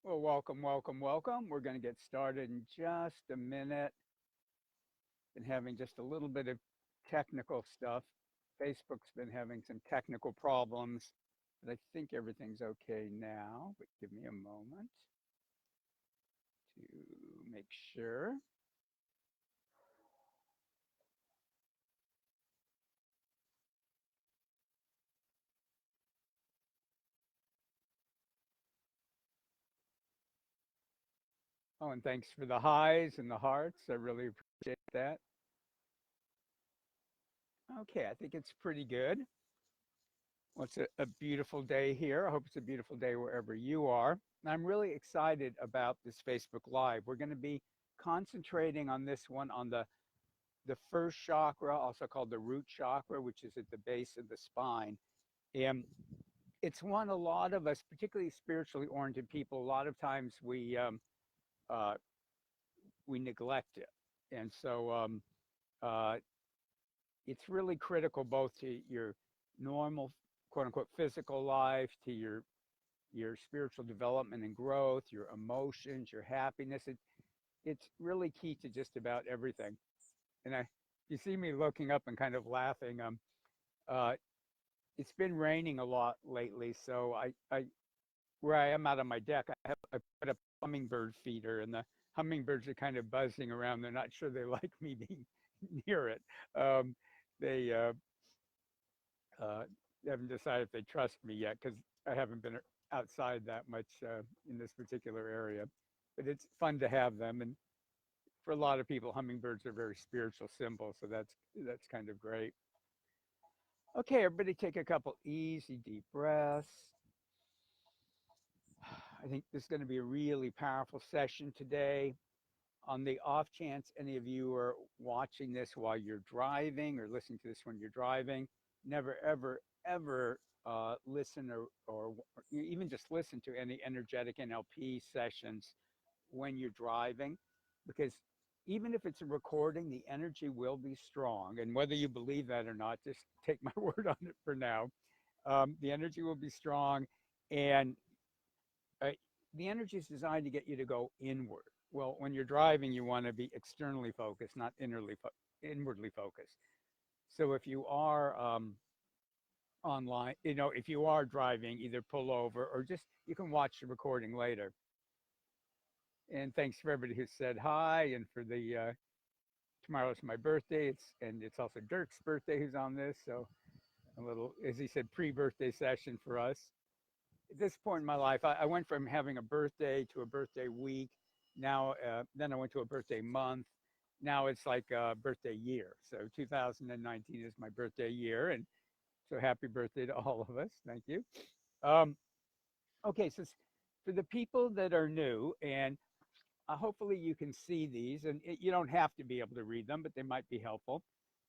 Well, welcome, welcome, welcome. We're going to get started in just a minute. Been having just a little bit of technical stuff. Facebook's been having some technical problems, but I think everything's okay now. But give me a moment to make sure. Oh, and thanks for the highs and the hearts. I really appreciate that. Okay, I think it's pretty good. Well, it's a beautiful day here. I hope it's a beautiful day wherever you are. And I'm really excited about this Facebook Live. We're going to be concentrating on this one on the first chakra, also called the root chakra, which is at the base of the spine. And it's one a lot of us, particularly spiritually oriented people, a lot of times uh, we neglect it. And so uh, it's really critical both to your normal, quote unquote, physical life, to your spiritual development and growth, your emotions, your happiness. It's really key to just about everything. And you see me looking up and kind of laughing. Uh, it's been raining a lot lately, so where I am out on my deck, I put a hummingbird feeder, and the hummingbirds are kind of buzzing around. They're not sure they like me being near it. Um, they uh, haven't decided if they trust me yet because I haven't been outside that much in this particular area. But it's fun to have them, and for a lot of people, hummingbirds are very spiritual symbols, so that's kind of great. Okay, everybody, take a couple easy deep breaths. I think this is going to be a really powerful session today. On the off chance any of you are watching this while you're driving or listening to this when you're driving, never, ever, ever listen or even just listen to any energetic NLP sessions when you're driving, because even if it's a recording, the energy will be strong. And whether you believe that or not, just take my word on it for now. The energy will be strong, and uh, the energy is designed to get you to go inward. Well, when you're driving, you want to be externally focused, not inwardly focused. So if you are online, if you are driving, either pull over or just you can watch the recording later. And thanks for everybody who said hi, and for the tomorrow's my birthday. It's also Dirk's birthday who's on this, so a little, as he said, pre-birthday session for us. At this point in my life, I went from having a birthday to a birthday week. Now, then I went to a birthday month. Now it's like a birthday year. So 2019 is my birthday year, and so happy birthday to all of us. Thank you. Um, okay, so for the people that are new, and hopefully you can see these, and you don't have to be able to read them, but they might be helpful.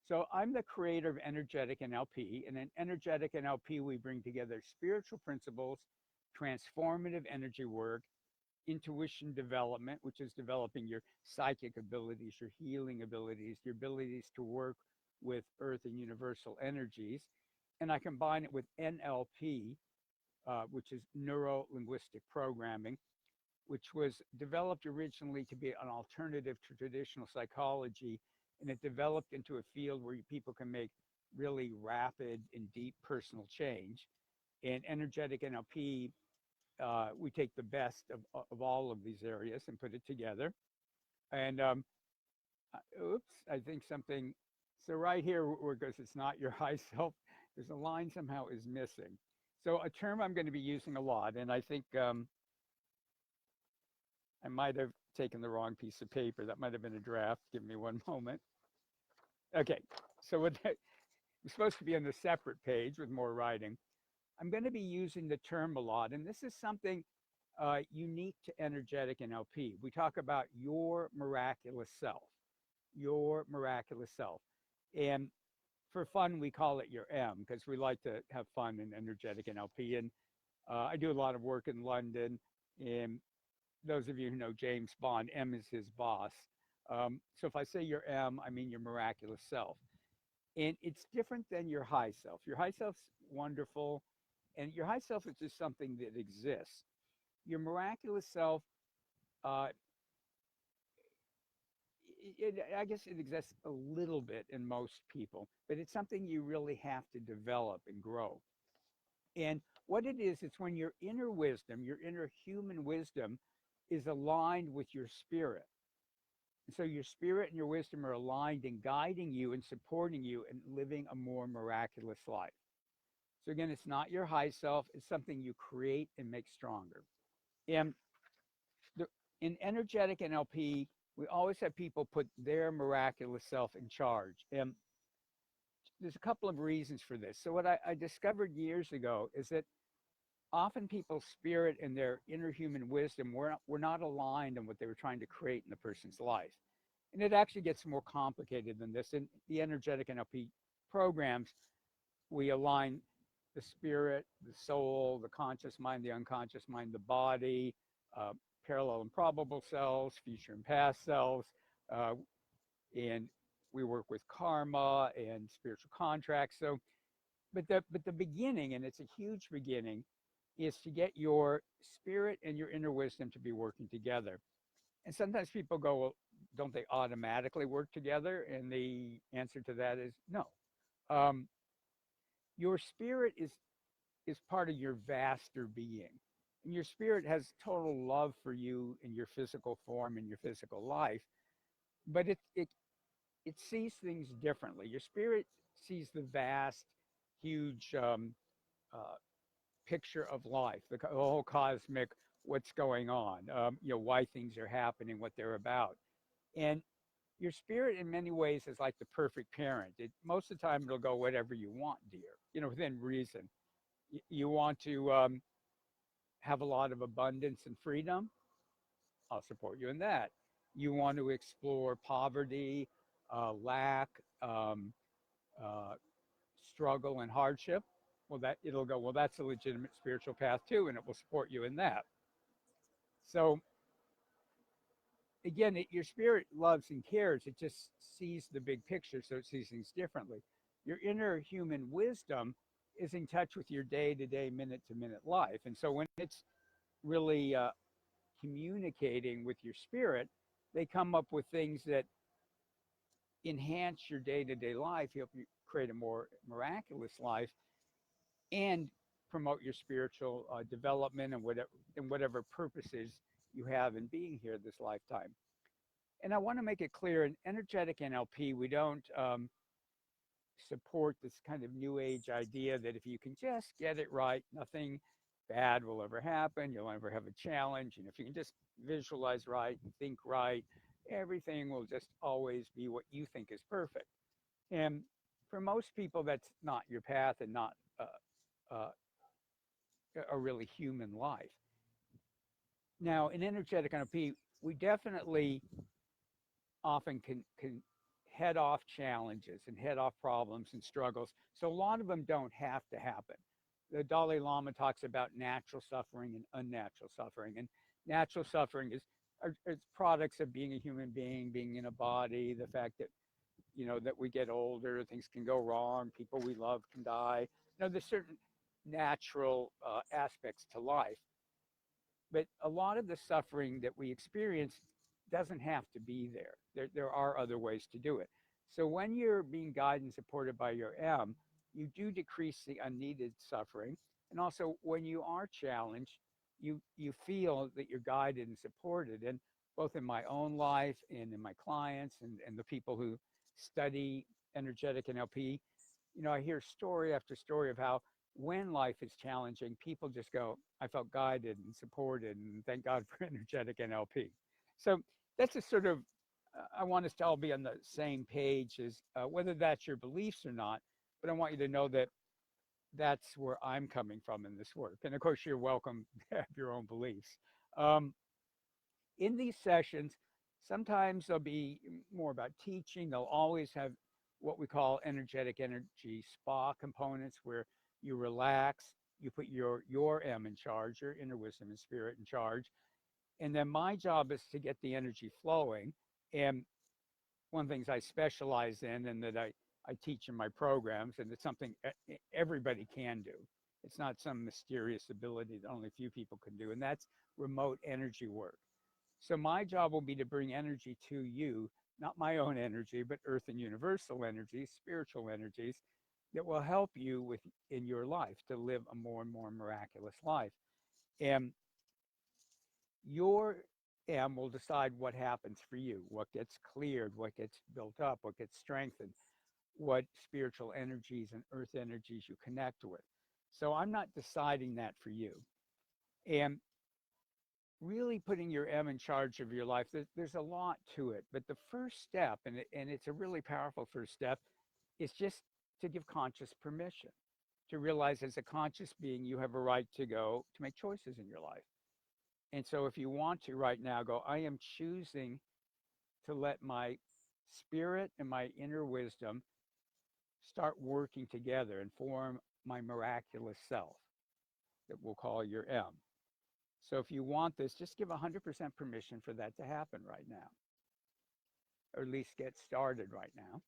So I'm the creator of Energetic NLP, and in Energetic NLP, we bring together spiritual principles, transformative energy work, intuition development, which is developing your psychic abilities, your healing abilities, your abilities to work with earth and universal energies. And I combine it with NLP, which is neuro linguistic programming, which was developed originally to be an alternative to traditional psychology. And it developed into a field where people can make really rapid and deep personal change. And energetic NLP, we take the best of all of these areas and put it together. And oops, I think something. So right here, where it goes, it's not your high self. There's a line somehow is missing. So a term I'm going to be using a lot, and I think I might have taken the wrong piece of paper. That might have been a draft. Give me one moment. Okay, so what that, it's supposed to be on a separate page with more writing. I'm going to be using the term a lot, and this is something unique to energetic NLP. We talk about your miraculous self, your miraculous self. And for fun, we call it your M because we like to have fun in energetic NLP. And I do a lot of work in London. And those of you who know James Bond, M is his boss. So if I say your M, I mean your miraculous self. And it's different than your high self. Your high self's wonderful. And your high self is just something that exists. Your miraculous self, uh, I guess it exists a little bit in most people, but it's something you really have to develop and grow. And what it is, it's when your inner wisdom, your inner human wisdom, is aligned with your spirit. And so your spirit and your wisdom are aligned in guiding you and supporting you in living a more miraculous life. So again, it's not your high self, it's something you create and make stronger. And the, in energetic NLP, we always have people put their miraculous self in charge. And there's a couple of reasons for this. So what I discovered years ago is that often people's spirit and their inner human wisdom were not aligned on what they were trying to create in the person's life. And it actually gets more complicated than this. In the energetic NLP programs, we align the spirit, the soul, the conscious mind, the unconscious mind, the body, uh, parallel and probable selves, future and past selves, uh, and we work with karma and spiritual contracts. So, but the beginning, and it's a huge beginning, is to get your spirit and your inner wisdom to be working together. And sometimes people go, well, don't they automatically work together? And the answer to that is no. Um, your spirit is part of your vaster being. And your spirit has total love for you in your physical form and your physical life, but it sees things differently. Your spirit sees the vast, huge uh, picture of life, the whole cosmic, what's going on, why things are happening, what they're about. And your spirit, in many ways, is like the perfect parent. Most of the time, it'll go, whatever you want, dear, within reason. You want to have a lot of abundance and freedom, I'll support you in that. You want to explore poverty, lack, um, uh, struggle, and hardship. Well, that it'll go, well, that's a legitimate spiritual path too, and it will support you in that. So again, your spirit loves and cares. It just sees the big picture, so it sees things differently. Your inner human wisdom is in touch with your day to day, minute to minute life. And so when it's really communicating with your spirit, they come up with things that enhance your day to day life, help you create a more miraculous life, and promote your spiritual development and whatever purposes you have in being here this lifetime. And I want to make it clear in energetic NLP, we don't support this kind of new age idea that if you can just get it right, nothing bad will ever happen. You'll never have a challenge. And if you can just visualize right and think right, everything will just always be what you think is perfect. And for most people, that's not your path and not uh, a really human life. Now, in energetic NLP, we definitely often can head off challenges and head off problems and struggles. So a lot of them don't have to happen. The Dalai Lama talks about natural suffering and unnatural suffering. And natural suffering is products of being a human being, being in a body, the fact that that we get older, things can go wrong, people we love can die. There's certain natural aspects to life, but a lot of the suffering that we experience doesn't have to be there. There are other ways to do it. So when you're being guided and supported by your M, you do decrease the unneeded suffering. And also when you are challenged, you feel that you're guided and supported. And both in my own life and in my clients and the people who study energetic NLP, I hear story after story of how when life is challenging, people just go, I felt guided and supported, and thank God for energetic NLP. So that's a sort of, I want us to all be on the same page as whether that's your beliefs or not, but I want you to know that that's where I'm coming from in this work. And of course, you're welcome to have your own beliefs. Um, in these sessions, sometimes they'll be more about teaching. They'll always have what we call energetic energy spa components where you relax, you put your M in charge, your inner wisdom and spirit in charge. And then my job is to get the energy flowing. And one of the things I specialize in and that I teach in my programs, and it's something everybody can do. It's not some mysterious ability that only a few people can do, and that's remote energy work. So my job will be to bring energy to you, not my own energy, but earth and universal energies, spiritual energies that will help you with in your life to live a more and more miraculous life. And your M will decide what happens for you, what gets cleared, what gets built up, what gets strengthened, what spiritual energies and earth energies you connect with. So I'm not deciding that for you. And really putting your M in charge of your life, there's a lot to it. But the first step, and it's a really powerful first step, is just to give conscious permission, to realize as a conscious being, you have a right to go to make choices in your life. And so if you want to right now go, I am choosing to let my spirit and my inner wisdom start working together and form my miraculous self that we'll call your M. So if you want this, just give 100% permission for that to happen right now, or at least get started right now.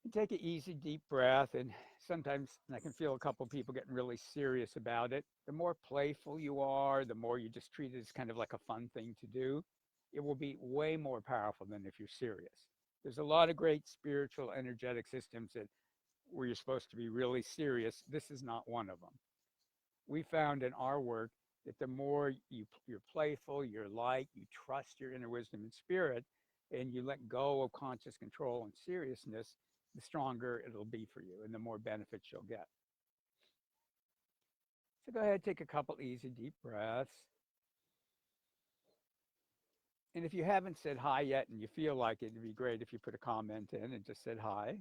And take an easy, deep breath. And sometimes I can feel a couple people getting really serious about it. The more playful you are, the more you just treat it as kind of like a fun thing to do, it will be way more powerful than if you're serious. There's a lot of great spiritual, energetic systems that where you're supposed to be really serious. This is not one of them. We found in our work that the more you're playful, you're light, you trust your inner wisdom and spirit, and you let go of conscious control and seriousness, the stronger it'll be for you and the more benefits you'll get. So go ahead, take a couple easy, deep breaths. And if you haven't said hi yet and you feel like it, it'd be great if you put a comment in and just said hi.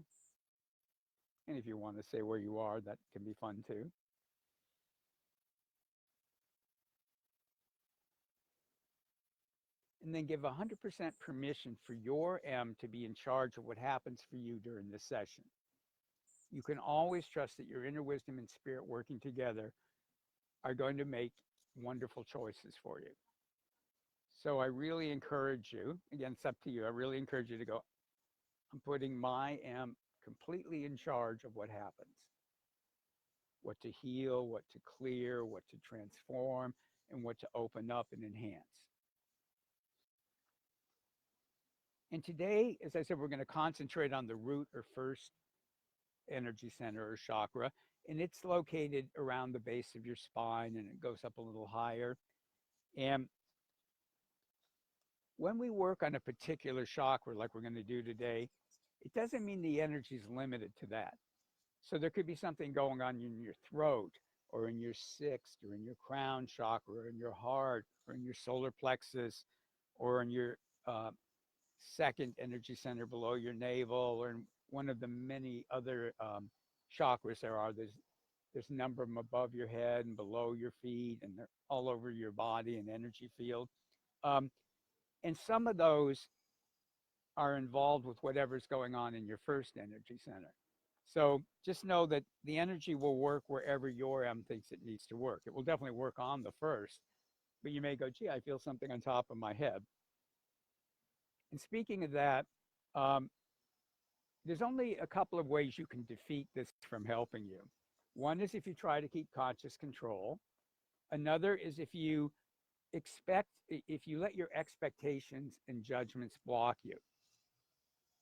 And if you want to say where you are, that can be fun too. And then give 100% permission for your M to be in charge of what happens for you during this session. You can always trust that your inner wisdom and spirit working together are going to make wonderful choices for you. So I really encourage you, again, it's up to you. I really encourage you to go, I'm putting my M completely in charge of what happens, what to heal, what to clear, what to transform, and what to open up and enhance. And today, as I said, we're going to concentrate on the root or first energy center or chakra, and it's located around the base of your spine and it goes up a little higher. And when we work on a particular chakra, like we're going to do today, it doesn't mean the energy is limited to that. So there could be something going on in your throat or in your sixth or in your crown chakra or in your heart or in your solar plexus or in your second energy center below your navel or in one of the many other chakras there are. There's a number of them above your head and below your feet, and they're all over your body and energy field. And some of those are involved with whatever's going on in your first energy center. So just know that the energy will work wherever your M thinks it needs to work. It will definitely work on the first, but you may go, gee, I feel something on top of my head. And speaking of that, there's only a couple of ways you can defeat this from helping you. One is if you try to keep conscious control. Another is if you let your expectations and judgments block you.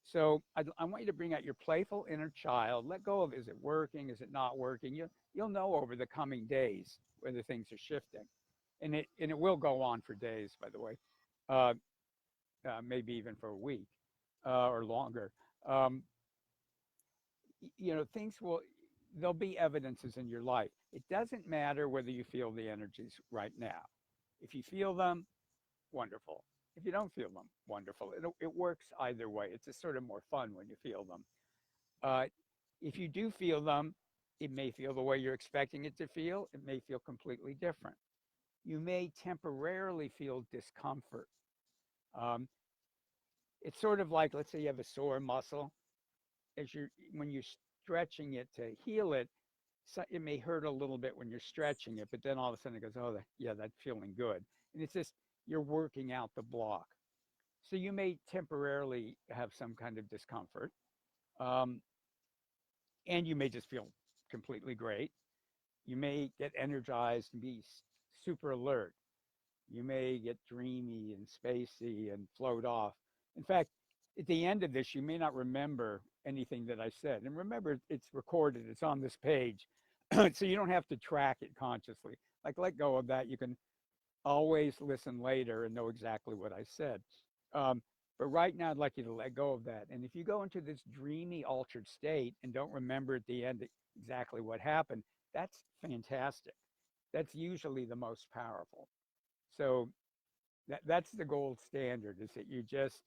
So I want you to bring out your playful inner child. Let go of, is it working? Is it not working? You'll know over the coming days whether things are shifting. And it will go on for days, by the way, maybe even for a week or longer. There'll be evidences in your life. It doesn't matter whether you feel the energies right now. If you feel them, wonderful. If you don't feel them, wonderful. It works either way. It's just sort of more fun when you feel them. If you do feel them, it may feel the way you're expecting it to feel. It may feel completely different. You may temporarily feel discomfort. It's sort of like, let's say you have a sore muscle. When you're stretching it to heal it, so it may hurt a little bit when you're stretching it, but then all of a sudden it goes, oh, yeah, that's feeling good. And it's just, you're working out the block. So you may temporarily have some kind of discomfort. And you may just feel completely great. You may get energized and be super alert. You may get dreamy and spacey and float off. In fact, at the end of this, you may not remember anything that I said. And remember, it's recorded, it's on this page. So you don't have to track it consciously. Like, let go of that. You can always listen later and know exactly what I said. Um, but right now, I'd like you to let go of that. And if you go into this dreamy, altered state and don't remember at the end exactly what happened, that's fantastic. That's usually the most powerful. So that's the gold standard, is that you just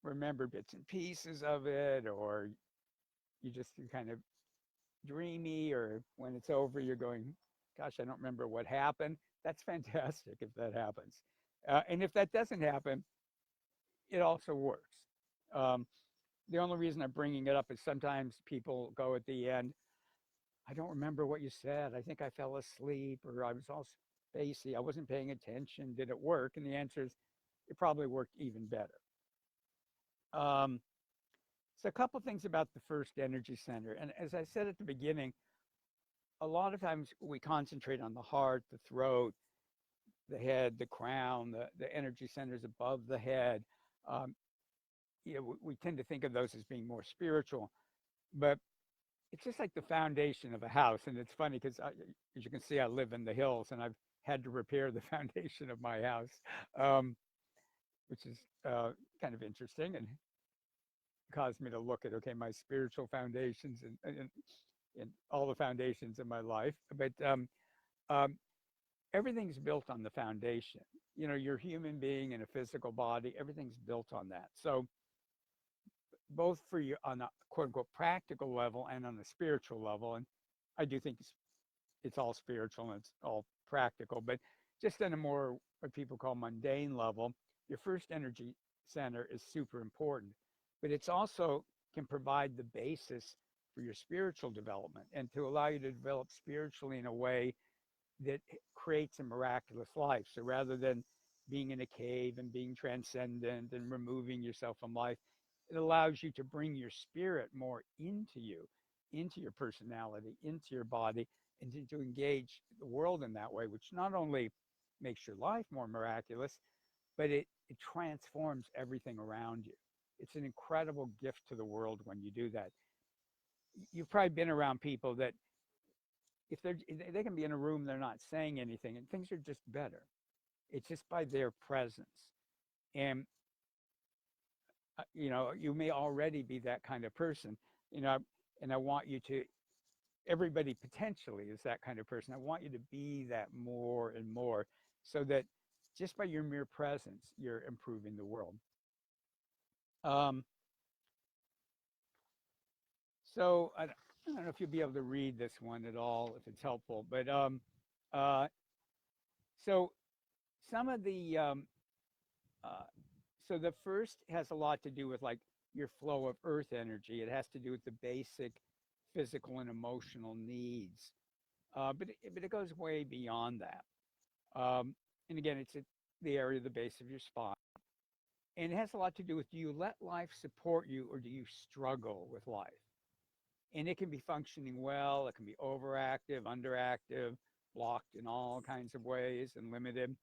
remember bits and pieces of it, or you just kind of dreamy, or when it's over, you're going, gosh, I don't remember what happened. That's fantastic if that happens. And if that doesn't happen, it also works. Um, the only reason I'm bringing it up is sometimes people go at the end, I don't remember what you said. I think I fell asleep, or I was all spacey. I wasn't paying attention. Did it work? And the answer is, it probably worked even better. Um, so a couple things about the first energy center. And as I said at the beginning, a lot of times we concentrate on the heart, the throat, the head, the crown, the energy centers above the head. Um, we tend to think of those as being more spiritual, but it's just like the foundation of a house. And it's funny because, as you can see, I live in the hills, and I've had to repair the foundation of my house, um, which is kind of interesting, and caused me to look at, okay, my spiritual foundations and all the foundations in my life. But um, everything's built on the foundation. You're a human being in a physical body. Everything's built on that. So both for you on a quote unquote practical level and on a spiritual level. And I do think it's all spiritual and it's all practical, but just on a more what people call mundane level, your first energy center is super important, but it's also can provide the basis for your spiritual development and to allow you to develop spiritually in a way that creates a miraculous life. So rather than being in a cave and being transcendent and removing yourself from life, it allows you to bring your spirit more into you, into your personality, into your body, and to engage the world in that way, which not only makes your life more miraculous, but it transforms everything around you. It's an incredible gift to the world when you do that. You've probably been around people that if they can be in a room, they're not saying anything, and things are just better. It's just by their presence. And you may already be that kind of person, you know, and I want you to, everybody potentially is that kind of person. I want you to be that more and more, so that just by your mere presence, you're improving the world. Um, so I don't know if you'll be able to read this one at all, if it's helpful, but uh, so some of the uh, so the first has a lot to do with like your flow of earth energy. It has to do with the basic physical and emotional needs, but it goes way beyond that. And again, it's at the area of the base of your spine, and it has a lot to do with, do you let life support you, or do you struggle with life? And it can be functioning well, it can be overactive, underactive, blocked in all kinds of ways, and limited.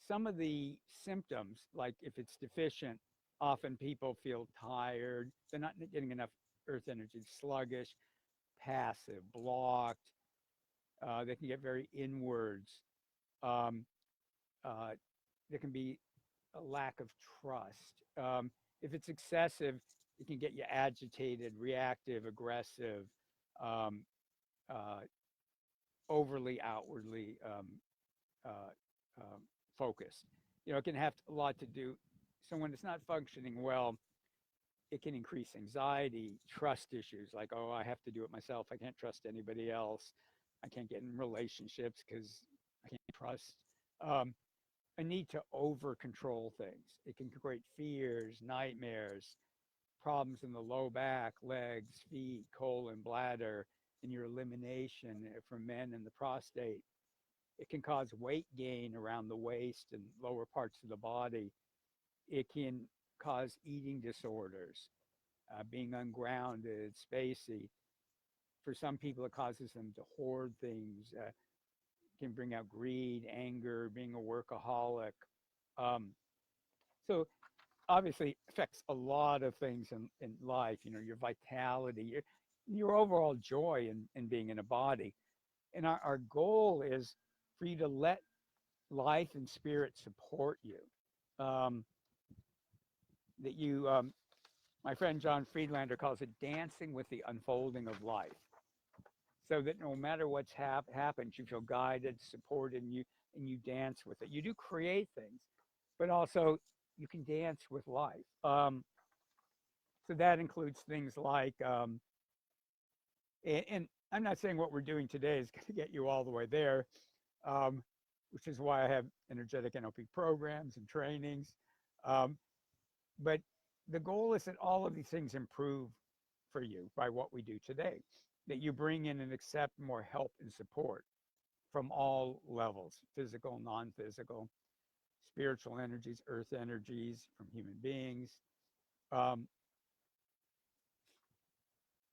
Some of the symptoms, like if it's deficient, often people feel tired, they're not getting enough earth energy, sluggish, passive, blocked. They can get very inwards. Um, uh, there can be a lack of trust. If it's excessive, it can get you agitated, reactive, aggressive, um, uh, overly outwardly uh, focused. It can have a lot to do. So when it's not functioning well, it can increase anxiety, trust issues like, oh, I have to do it myself. I can't trust anybody else. I can't get in relationships because I can't trust. Um, a need to over control things. It can create fears, nightmares, problems in the low back, legs, feet, colon, bladder, and your elimination for men in the prostate. It can cause weight gain around the waist and lower parts of the body. It can cause eating disorders, being ungrounded, spacey. For some people, it causes them to hoard things, can bring out greed, anger, being a workaholic. Um, so obviously affects a lot of things in life, your vitality, your overall joy in being in a body. And our goal is for you to let life and spirit support you. Um, that you, my friend John Friedlander calls it dancing with the unfolding of life. So that no matter what's happened, you feel guided, supported, and you dance with it. You do create things, but also you can dance with life. So that includes things like, and I'm not saying what we're doing today is going to get you all the way there, um, which is why I have energetic NLP programs and trainings. Um, but the goal is that all of these things improve for you by what we do today, that you bring in and accept more help and support from all levels, physical, non-physical, spiritual energies, earth energies from human beings. Um,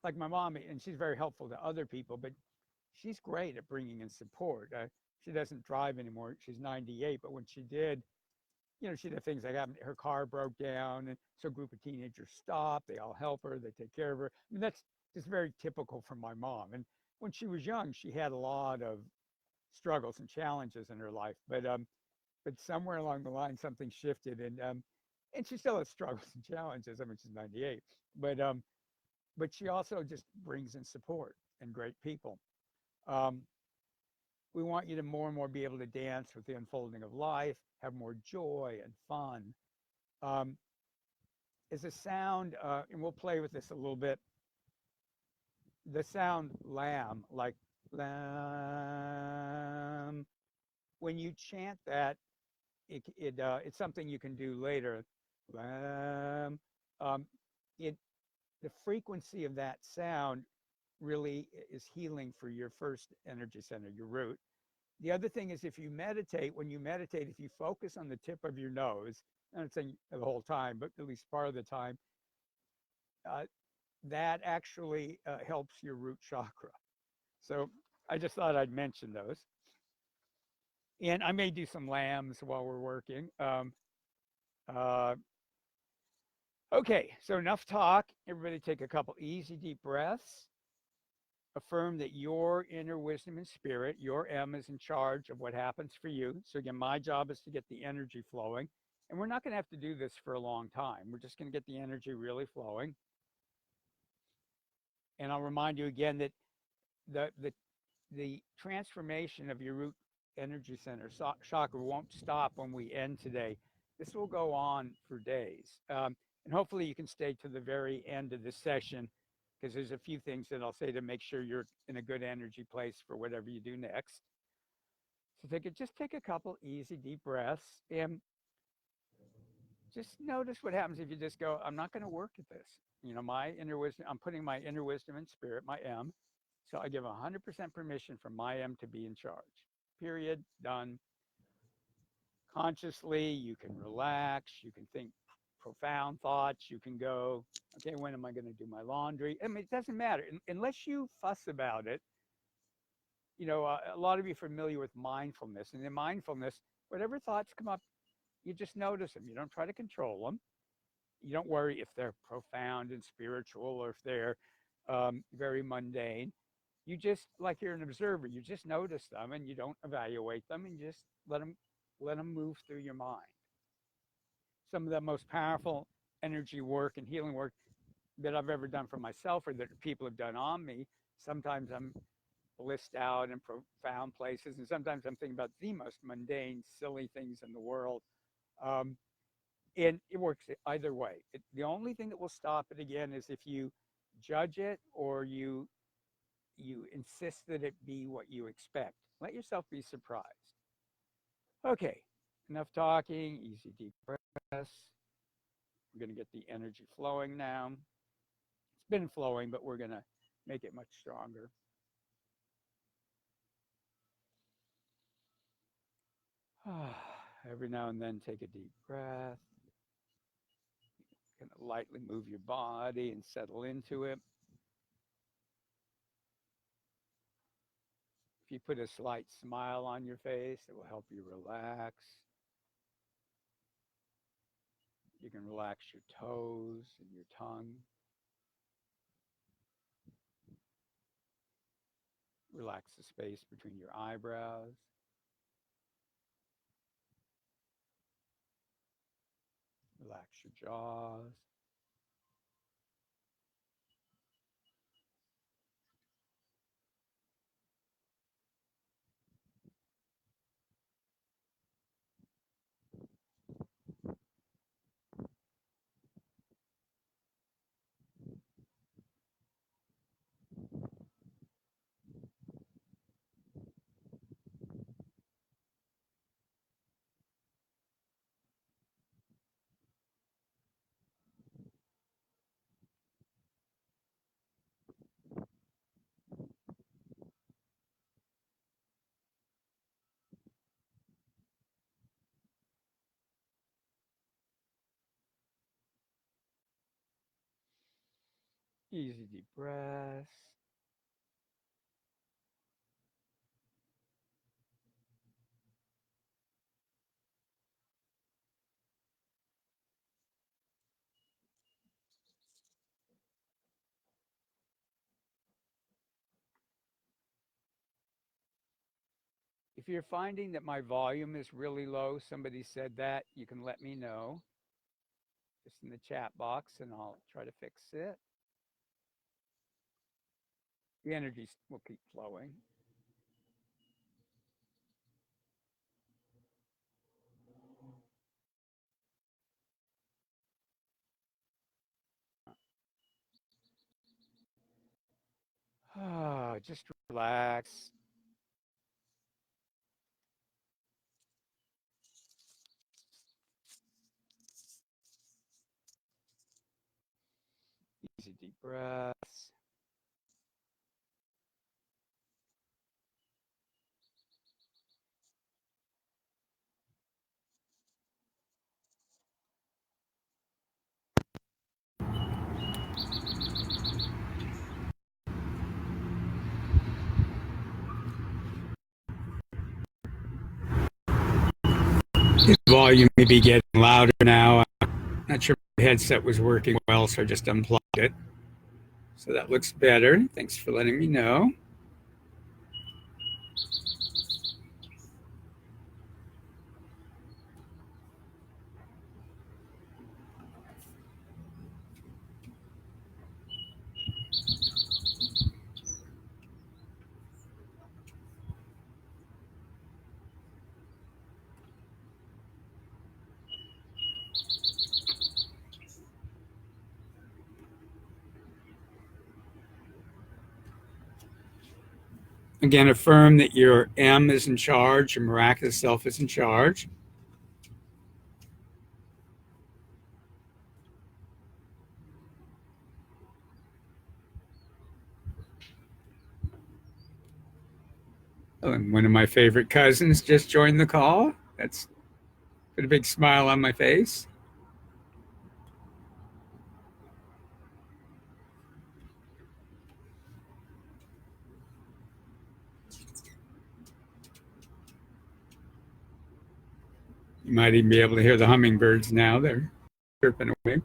like my mom, and she's very helpful to other people, but she's great at bringing in support. She doesn't drive anymore. She's 98, but when she did, she'd have things like her car broke down, and so a group of teenagers stop. They all help her. They take care of her. I mean, that's just very typical for my mom. And when she was young, she had a lot of struggles and challenges in her life. But somewhere along the line, something shifted, and she still has struggles and challenges. I mean, she's 98, but she also just brings in support and great people. Um, we want you to more and more be able to dance with the unfolding of life, have more joy and fun. Um, is a sound, and we'll play with this a little bit. The sound lamb, like lamb. When you chant that, it's something you can do later. Lamb. Um, it the frequency of that sound really is healing for your first energy center, your root. The other thing is if you meditate, when you meditate, if you focus on the tip of your nose, I'm not saying the whole time, but at least part of the time, uh, that actually helps your root chakra. So I just thought I'd mention those. And I may do some lambs while we're working. Uh, okay, so enough talk. Everybody take a couple easy deep breaths. Affirm that your inner wisdom and spirit, your M, is in charge of what happens for you. So again, my job is to get the energy flowing. And we're not going to have to do this for a long time. We're just going to get the energy really flowing. And I'll remind you again that the transformation of your root energy center chakra won't stop when we end today. This will go on for days. And hopefully you can stay to the very end of this session, because there's a few things that I'll say to make sure you're in a good energy place for whatever you do next. So just take a couple easy deep breaths and just notice what happens if you just go, I'm not going to work at this. My inner wisdom, I'm putting my inner wisdom and spirit, my M. So I give 100% permission for my M to be in charge. Period. Done. Consciously, you can relax. You can think profound thoughts. You can go, okay, when am I going to do my laundry? I mean, it doesn't matter. Unless you fuss about it. A lot of you are familiar with mindfulness. And in mindfulness, whatever thoughts come up, you just notice them. You don't try to control them. You don't worry if they're profound and spiritual or if they're very mundane. You just, like you're an observer, you just notice them and you don't evaluate them, and you just let them move through your mind. Some of the most powerful energy work and healing work that I've ever done for myself or that people have done on me, sometimes I'm blissed out in profound places, and sometimes I'm thinking about the most mundane, silly things in the world. And it works either way. The only thing that will stop it again is if you judge it or you insist that it be what you expect. Let yourself be surprised. Okay, enough talking, easy deep breaths. We're going to get the energy flowing now. It's been flowing, but we're going to make it much stronger. Every now and then, take a deep breath. Kind of lightly move your body and settle into it. If you put a slight smile on your face, it will help you relax. You can relax your toes and your tongue. Relax the space between your eyebrows. Relax your jaws. Easy deep breaths. If you're finding that my volume is really low, somebody said that, you can let me know just in the chat box and I'll try to fix it. The energy will keep flowing. Just relax. Easy deep breaths. The volume may be getting louder now. Not sure my headset was working well, so I just unplugged it. So that looks better. Thanks for letting me know. Again, affirm that your M is in charge, your miraculous self is in charge. Oh, and one of my favorite cousins just joined the call. That's put a big smile on my face. You might even be able to hear the hummingbirds now. They're chirping away.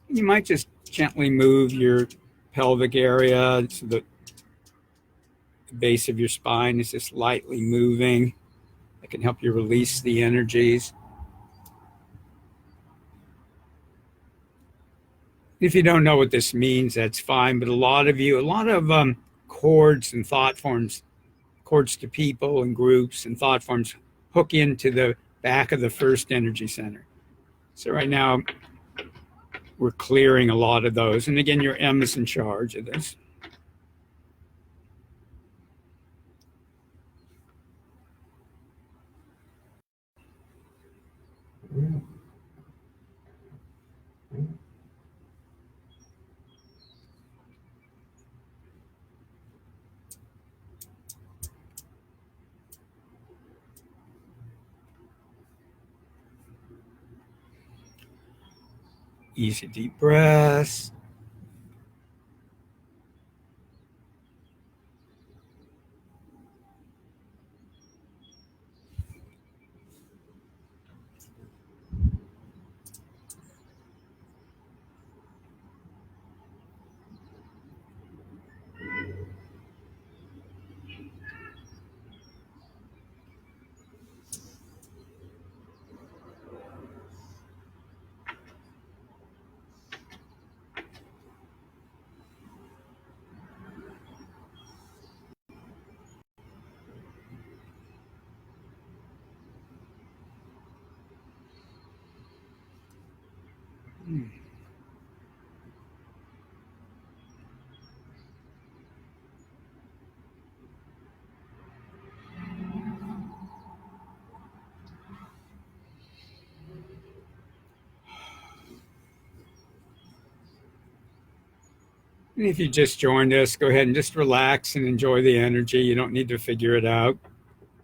You might just gently move your pelvic area so that The base of your spine is just lightly moving. It can help you release the energies. If you don't know what this means, that's fine. But a lot of chords and thought forms, chords to people and groups and thought forms hook into the back of the first energy center. So right now, we're clearing a lot of those. And again, your M is in charge of this. Easy deep breaths. And if you just joined us, go ahead and just relax and enjoy the energy. You don't need to figure it out.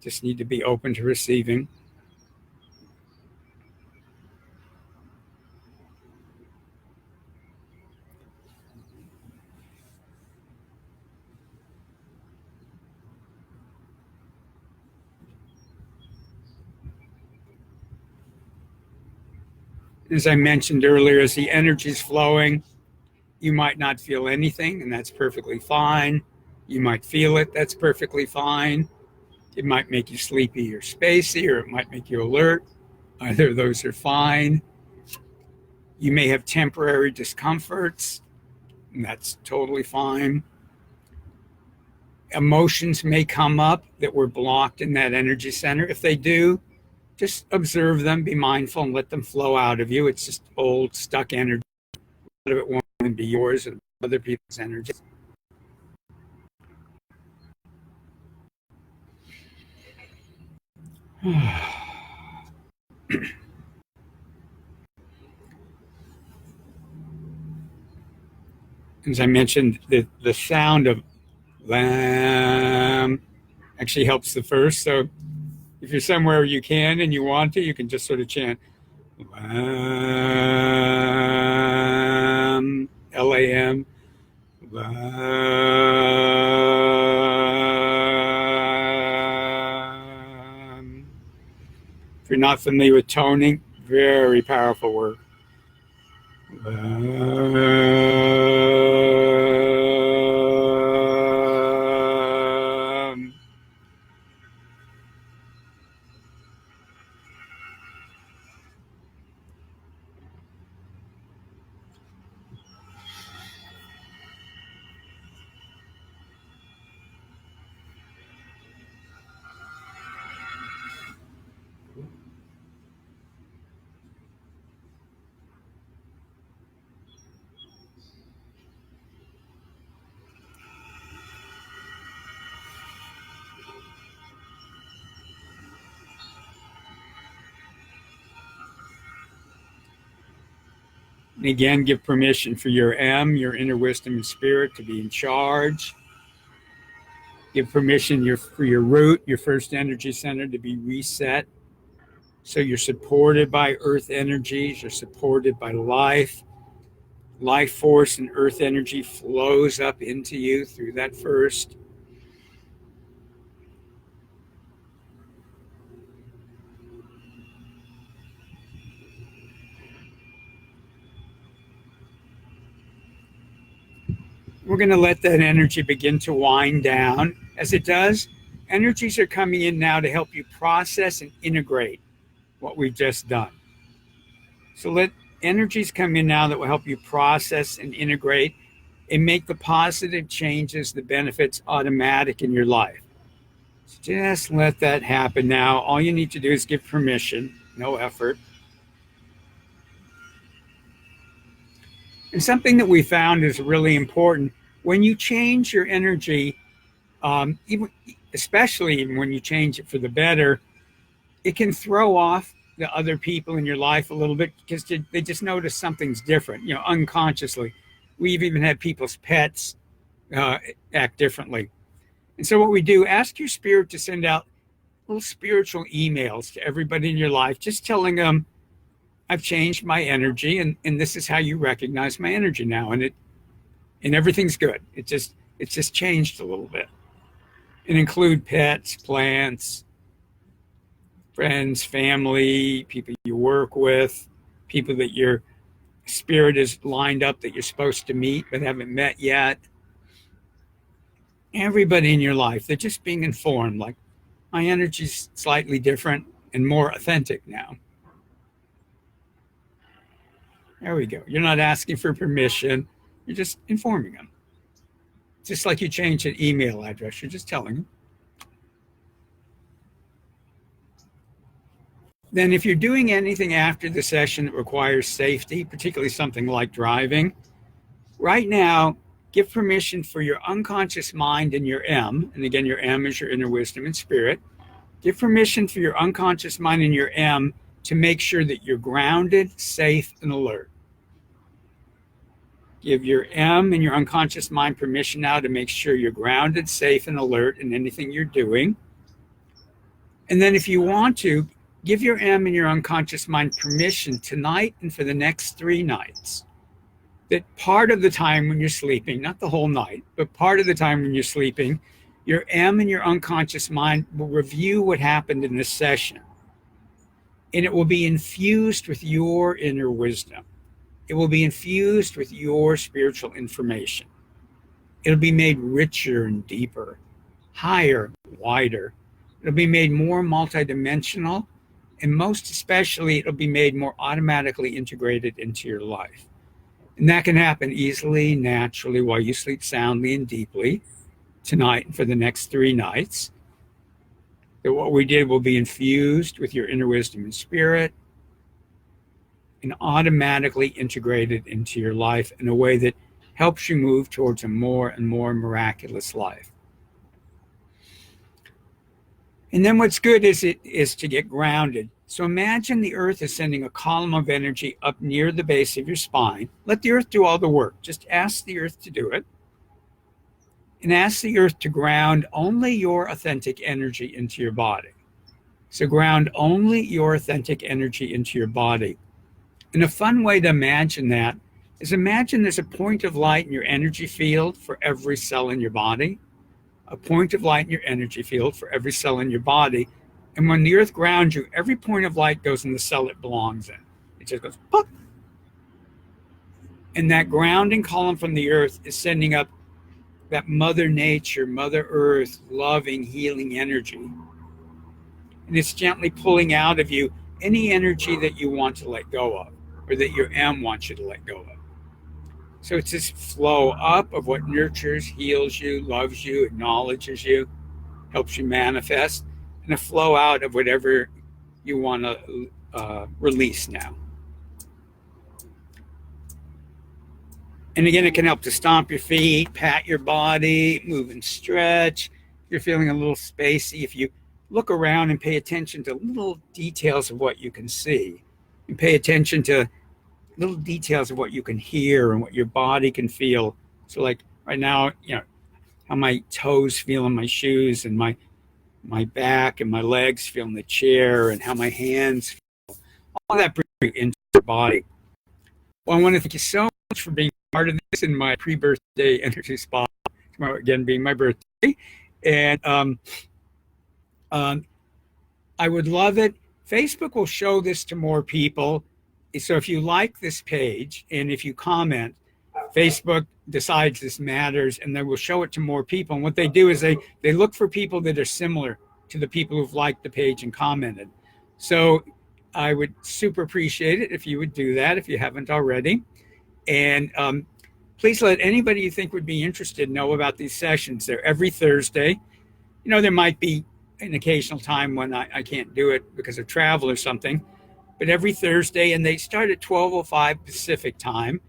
Just need to be open to receiving. As I mentioned earlier, as the energy is flowing, you might not feel anything, and that's perfectly fine. You might feel it, that's perfectly fine. It might make you sleepy or spacey, or it might make you alert. Either of those are fine. You may have temporary discomforts, and that's totally fine. Emotions may come up that were blocked in that energy center. If they do, just observe them, be mindful, and let them flow out of you. It's just old, stuck energy. A lot of it won't even be yours or other people's energy. As I mentioned, the sound of lamb actually helps the first. So if you're somewhere you can and you want to, you can just sort of chant lamb, Lam, lamb. If you're not familiar with toning, very powerful work. And again, give permission for your M, your inner wisdom and spirit, to be in charge. Give permission for your root, your first energy center, to be reset. So you're supported by earth energies, you're supported by life. Life force and earth energy flows up into you through that first. We're going to let that energy begin to wind down. As it does, energies are coming in now to help you process and integrate what we've just done. So let energies come in now that will help you process and integrate and make the positive changes, the benefits automatic in your life. So just let that happen now. All you need to do is give permission, no effort. And something that we found is really important when you change your energy, even, especially when you change it for the better, it can throw off the other people in your life a little bit because they just notice something's different, unconsciously. We've even had people's pets act differently. And so what we do, ask your spirit to send out little spiritual emails to everybody in your life, just telling them, I've changed my energy and this is how you recognize my energy now. And everything's good. It's just changed a little bit. And include pets, plants, friends, family, people you work with, people that your spirit is lined up that you're supposed to meet but haven't met yet. Everybody in your life, they're just being informed, like, my energy's slightly different and more authentic now. There we go. You're not asking for permission. You're just informing them. Just like you change an email address, you're just telling them. Then if you're doing anything after the session that requires safety, particularly something like driving, right now, give permission for your unconscious mind and your M, and again, your M is your inner wisdom and spirit. Give permission for your unconscious mind and your M to make sure that you're grounded, safe, and alert. Give your M and your unconscious mind permission now to make sure you're grounded, safe, and alert in anything you're doing. And then if you want to, give your M and your unconscious mind permission tonight and for the next 3 nights that part of the time when you're sleeping, not the whole night, but part of the time when you're sleeping, your M and your unconscious mind will review what happened in this session. And it will be infused with your inner wisdom. It will be infused with your spiritual information. It'll be made richer and deeper, higher, wider. It'll be made more multidimensional, and most especially, it'll be made more automatically integrated into your life. And that can happen easily, naturally, while you sleep soundly and deeply tonight and for the next 3 nights. That what we did will be infused with your inner wisdom and spirit and automatically integrated into your life in a way that helps you move towards a more and more miraculous life. And then what's good is to get grounded. So imagine the earth is sending a column of energy up near the base of your spine. Let the earth do all the work. Just ask the earth to do it. And ask the earth to ground only your authentic energy into your body. So ground only your authentic energy into your body. And a fun way to imagine that is imagine there's a point of light in your energy field for every cell in your body. A point of light in your energy field for every cell in your body. And when the earth grounds you, every point of light goes in the cell it belongs in. It just goes, pop. And that grounding column from the earth is sending up that Mother Nature, Mother Earth, loving, healing energy. And it's gently pulling out of you any energy that you want to let go of, or that your M wants you to let go of. So it's this flow up of what nurtures, heals you, loves you, acknowledges you, helps you manifest, and a flow out of whatever you want to release now. And again, it can help to stomp your feet, pat your body, move and stretch. If you're feeling a little spacey, if you look around and pay attention to little details of what you can see, and pay attention to little details of what you can hear and what your body can feel. So like right now, how my toes feel in my shoes and my back and my legs feel in the chair and how my hands feel. All that brings you into your body. Well, I want to thank you so much for being part of this in my pre-birthday energy spa. Tomorrow again being my birthday. And I would love it. Facebook will show this to more people. So if you like this page and if you comment, Facebook decides this matters, and they will show it to more people. And what they do is they look for people that are similar to the people who've liked the page and commented. So I would super appreciate it if you would do that if you haven't already. And please let anybody you think would be interested know about these sessions. They're every Thursday. You know, there might be an occasional time when I can't do it because of travel or something, but every Thursday, and they start at 12:05 Pacific time.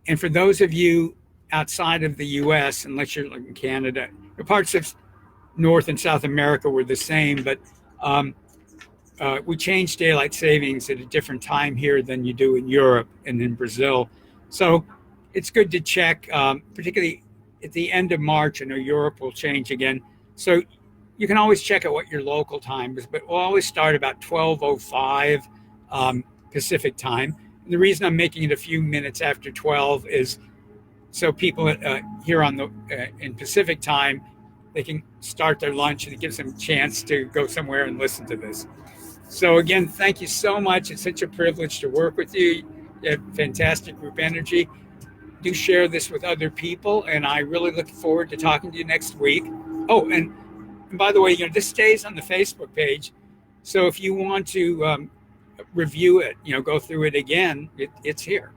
And for those of you outside of the US, unless you're like in Canada, the parts of North and South America were the same, but we changed daylight savings at a different time here than you do in Europe and in Brazil. So it's good to check, particularly at the end of March. I know Europe will change again. So you can always check out what your local time is, but we'll always start about 12:05 Pacific time. And the reason I'm making it a few minutes after 12 is so people here on the in Pacific time, they can start their lunch, and it gives them a chance to go somewhere and listen to this. So again, thank you so much. It's such a privilege to work with you. You have fantastic group energy. Do share this with other people, and I really look forward to talking to you next week. Oh, and by the way, you know, this stays on the Facebook page. So if you want to review it, you know, go through it again, it's here.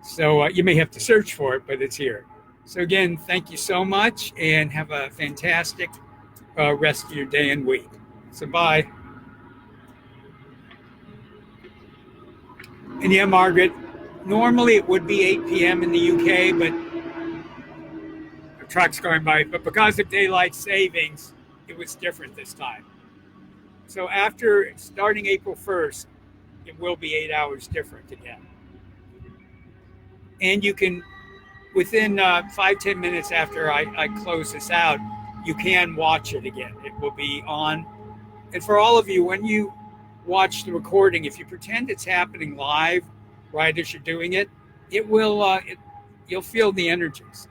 So you may have to search for it, but it's here. So again, thank you so much, and have a fantastic rest of your day and week. So bye. And yeah, Margaret, normally it would be 8 p.m. in the UK, but the truck's going by. But because of daylight savings, it was different this time. So after starting April 1st, it will be 8 hours different again. And you can, within 5-10 minutes after I close this out, you can watch it again. It will be on. And for all of you, when you watch the recording, if you pretend it's happening live right as you're doing it, it will you'll feel the energies.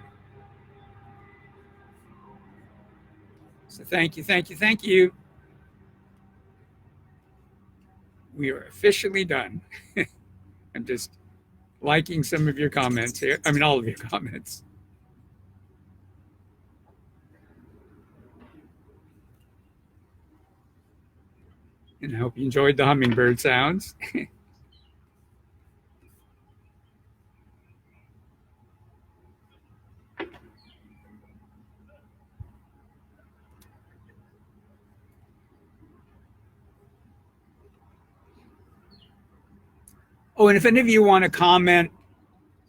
So thank you. We are officially done. I'm just liking some of your comments here. I mean, all of your comments. And I hope you enjoyed the hummingbird sounds. Oh, and if any of you want to comment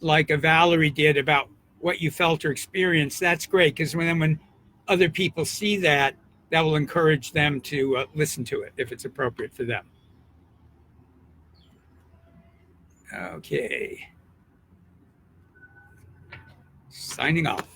like a Valerie did about what you felt or experienced, that's great, because when other people see that, that will encourage them to listen to it if it's appropriate for them. Okay. Signing off.